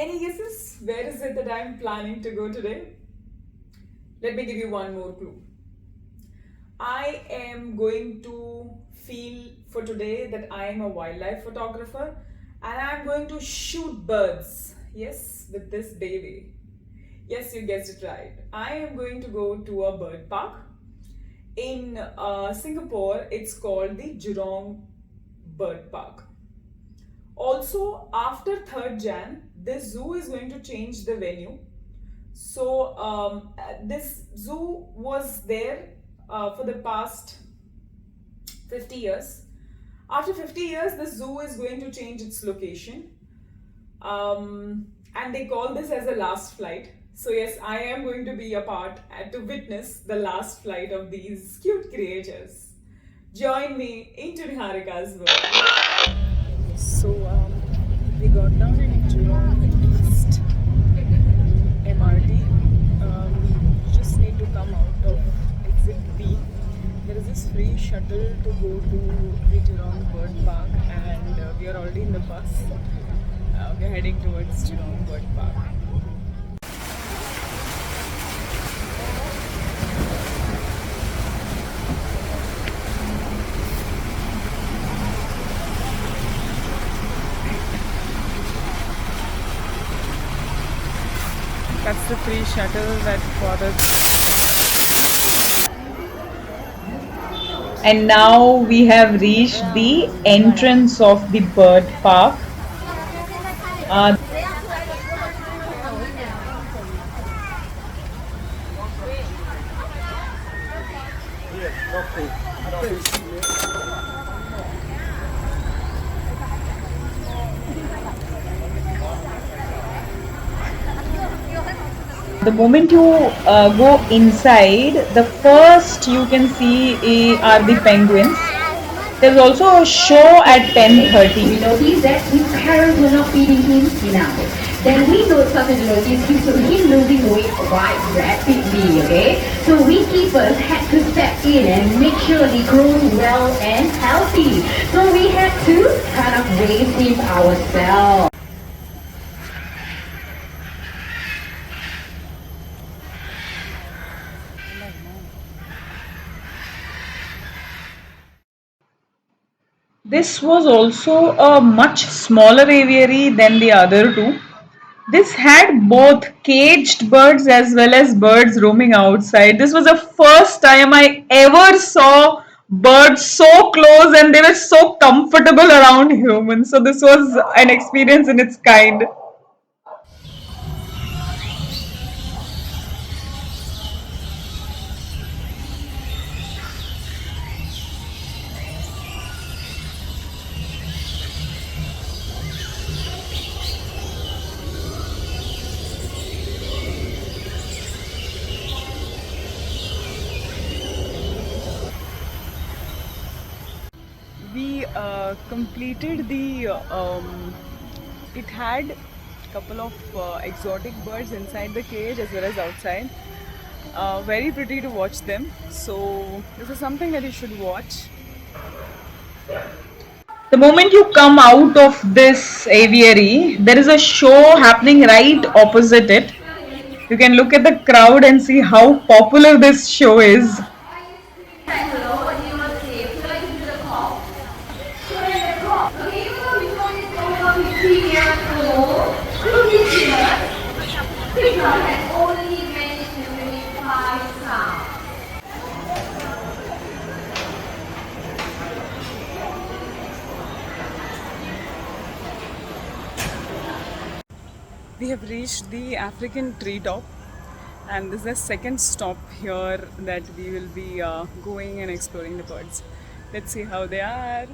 Any guesses? Where is it that I'm planning to go today? Let me give you one more clue. I am going to feel for today that I am a wildlife photographer and I'm going to shoot birds. Yes, with this baby. Yes, you guessed it right. I am going to go to a bird park. In Singapore, it's called the Jurong Bird Park. Also, after 3rd Jan, this zoo is going to change the venue. So, this zoo was there for the past 50 years. After 50 years, the zoo is going to change its location. And they call this as a last flight. So, yes, I am going to be a part to witness the last flight of these cute creatures. Join me into Niharika's world. So we got down in Jurong East MRT. Just need to come out of exit B. There is this free shuttle to go to the Jurong Bird Park, and we are already in the bus. We are heading towards Jurong Bird Park. That's the free shuttle that got us. And now we have reached the entrance of the bird park. Uh, the moment you go inside, the first you can see are the penguins. There's also a show at 10:30. We noticed that his parents were not feeding him enough. Then we started to notice him losing weight quite rapidly, okay? So we keepers had to step in and make sure he grows well and healthy. So we had to kind of raise him ourselves. This was also a much smaller aviary than the other two. This had both caged birds as well as birds roaming outside. This was the first time I ever saw birds so close and they were so comfortable around humans. So, this was an experience in its kind. We completed the it had a couple of exotic birds inside the cage as well as outside. Very pretty to watch them, so this is something that you should watch. The moment you come out of this aviary, there is a show happening right opposite it. You can look at the crowd and see how popular this show is. We have reached the African treetop, and this is the second stop here that we will be going and exploring the birds. Let's see how they are.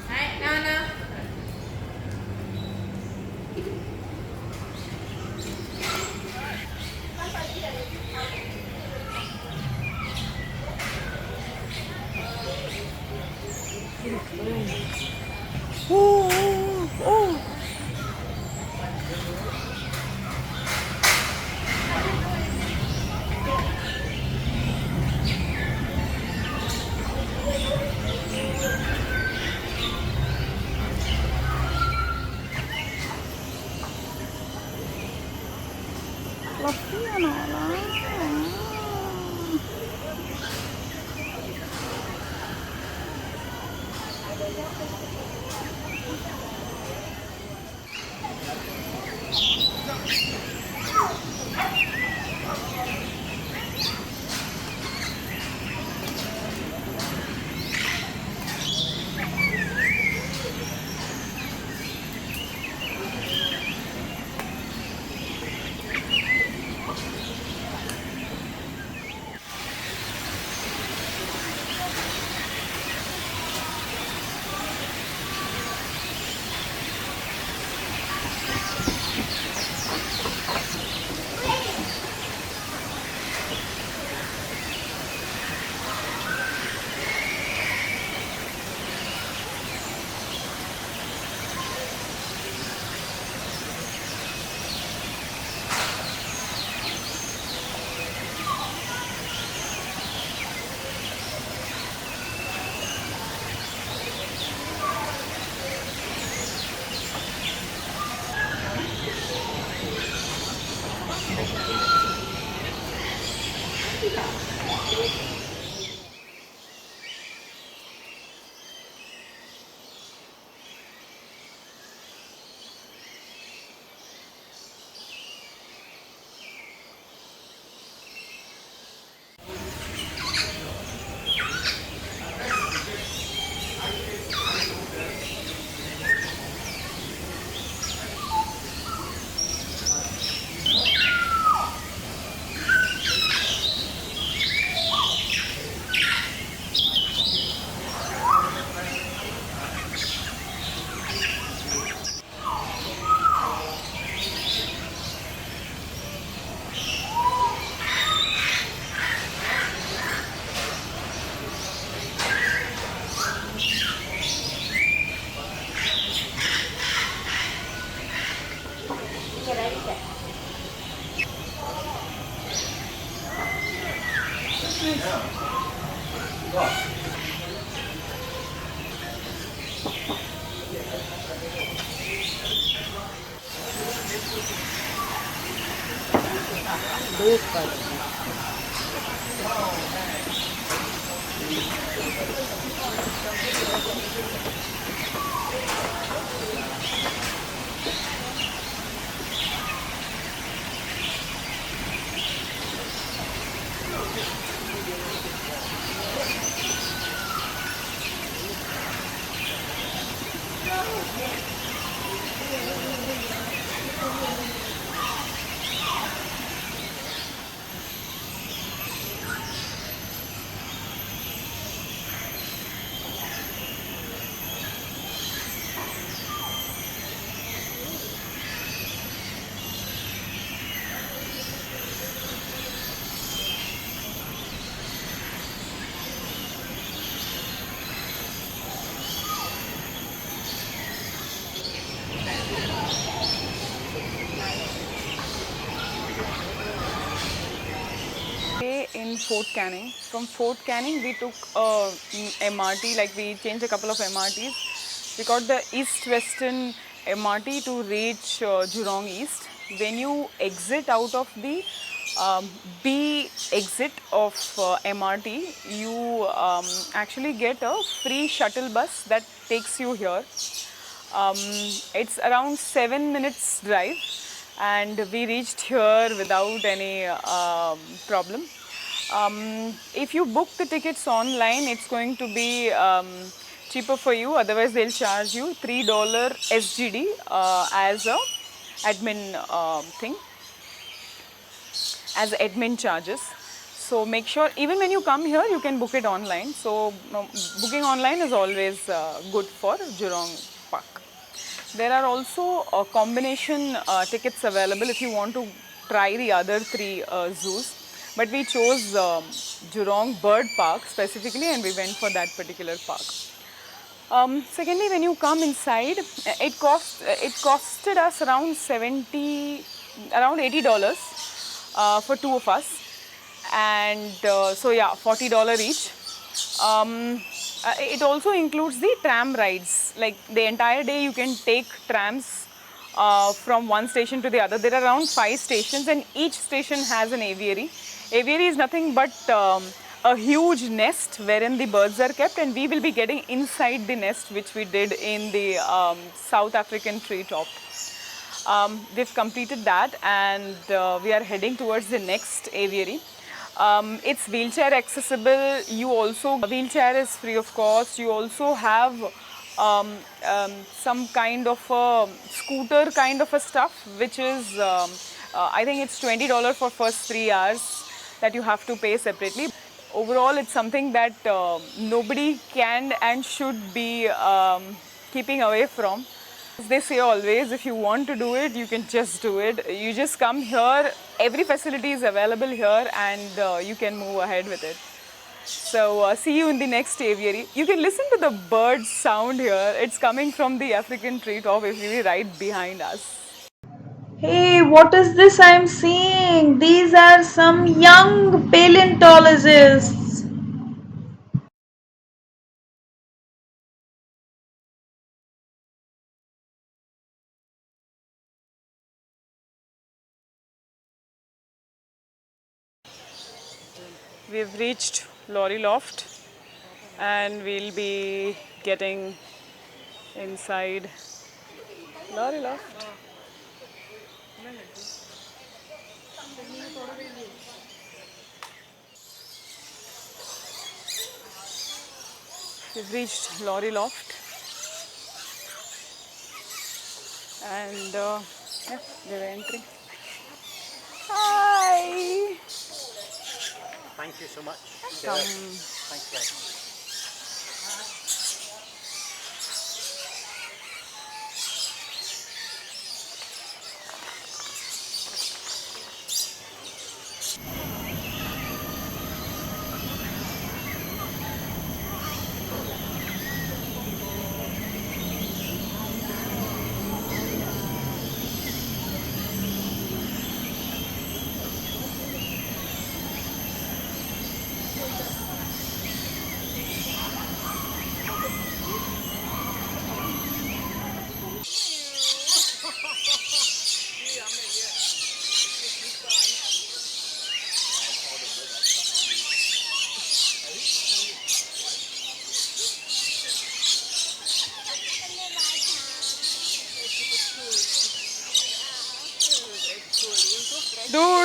Hi, Nana. Oh, oh. In Fort Canning. From Fort Canning, we took MRT, like we changed a couple of MRTs. We got the East-Western MRT to reach Jurong East. When you exit out of the B exit of MRT, you actually get a free shuttle bus that takes you here. It's around 7 minutes drive, and we reached here without any problem. If you book the tickets online, it's going to be cheaper for you. Otherwise, they'll charge you $3 SGD as a admin thing, as admin charges. So make sure, even when you come here, you can book it online. So booking online is always good for Jurong Park. There are also combination tickets available if you want to try the other three zoos. But we chose Jurong Bird Park specifically, and we went for that particular park. Secondly, when you come inside, it costed us around $80 for two of us, and so yeah, $40 each. It also includes the tram rides. Like the entire day, you can take trams from one station to the other. There are around 5 stations, and each station has an aviary. Aviary is nothing but a huge nest wherein the birds are kept, and we will be getting inside the nest, which we did in the South African treetop. We've completed that, and we are heading towards the next aviary. It's wheelchair accessible. Wheelchair is free of cost. You also have some kind of a scooter kind of a stuff, which is I think it's $20 for first 3 hours that you have to pay separately. Overall, it's something that nobody can and should be keeping away from. As they say always, if you want to do it, you can just do it. You just come here, every facility is available here, and you can move ahead with it. So see you in the next aviary. You can listen to the bird sound here. It's coming from the African treetop, it's really right behind us. Hey, what is this I'm seeing? These are some young paleontologists. We've reached Lorry Loft, and we'll be getting inside Lorry Loft. We've reached Lorry Loft, and yeah, we're entering. Hi! Thank you so much. Come. Thank you.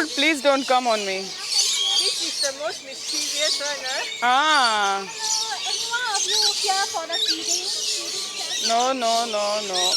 Dude, please don't come on me. This is the most mysterious one, huh? Ah, Anyone of you here for the feeding? no, no, no, no.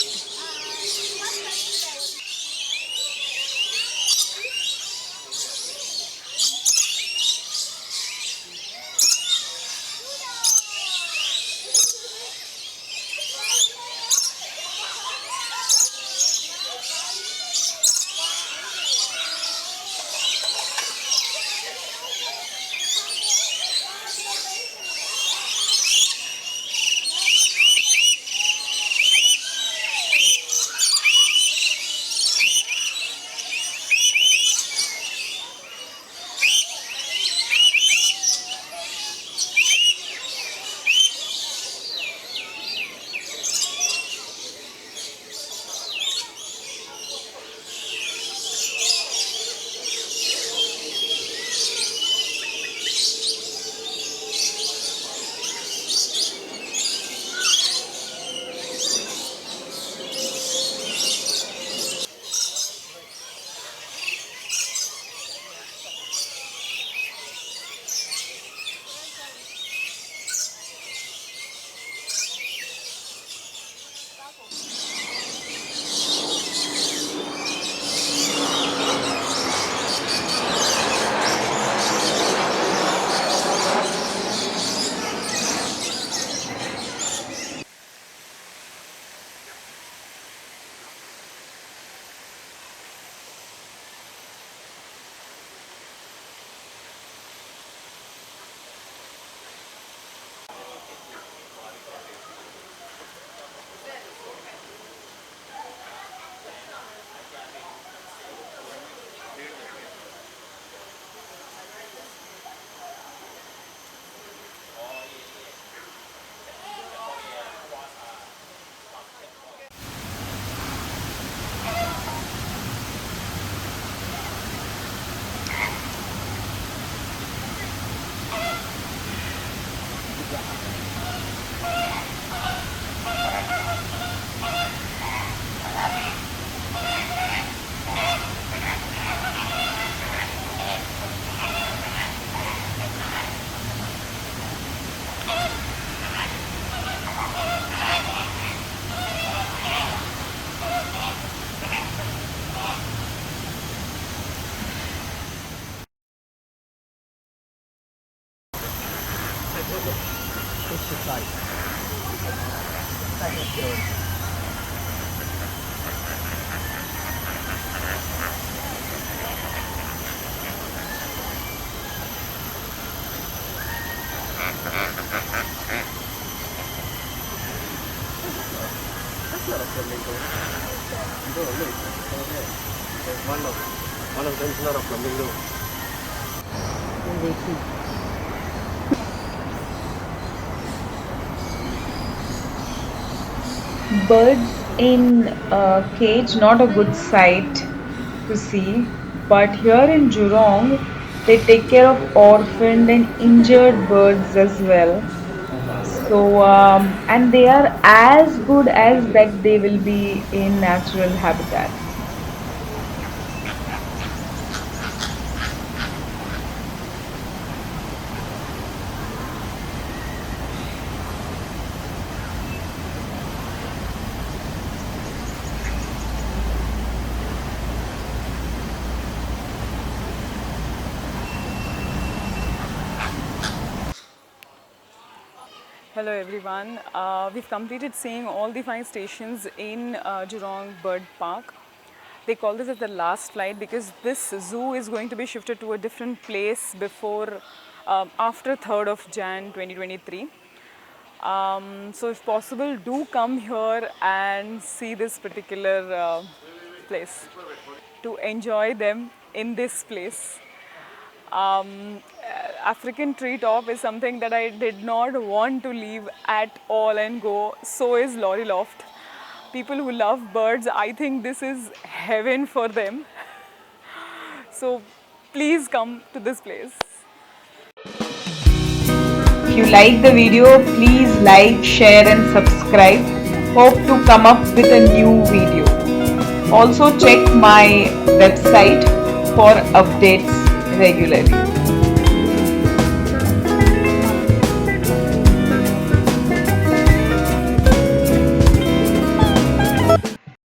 One of them is not a flamingo. Birds in a cage, not a good sight to see. But here in Jurong, they take care of orphaned and injured birds as well. So, and they are as good as that they will be in natural habitat. Hello everyone. We've completed seeing all the 5 stations in Jurong Bird Park. They call this as the last flight because this zoo is going to be shifted to a different place before, after 3rd of Jan 2023. So if possible, do come here and see this particular place to enjoy them in this place. African treetop is something that I did not want to leave at all and go. So is Lorry Loft. People who love birds, I think this is heaven for them. So please come to this place. If you like the video, please like, share and subscribe. Hope to come up with a new video. Also check my website for updates regularly.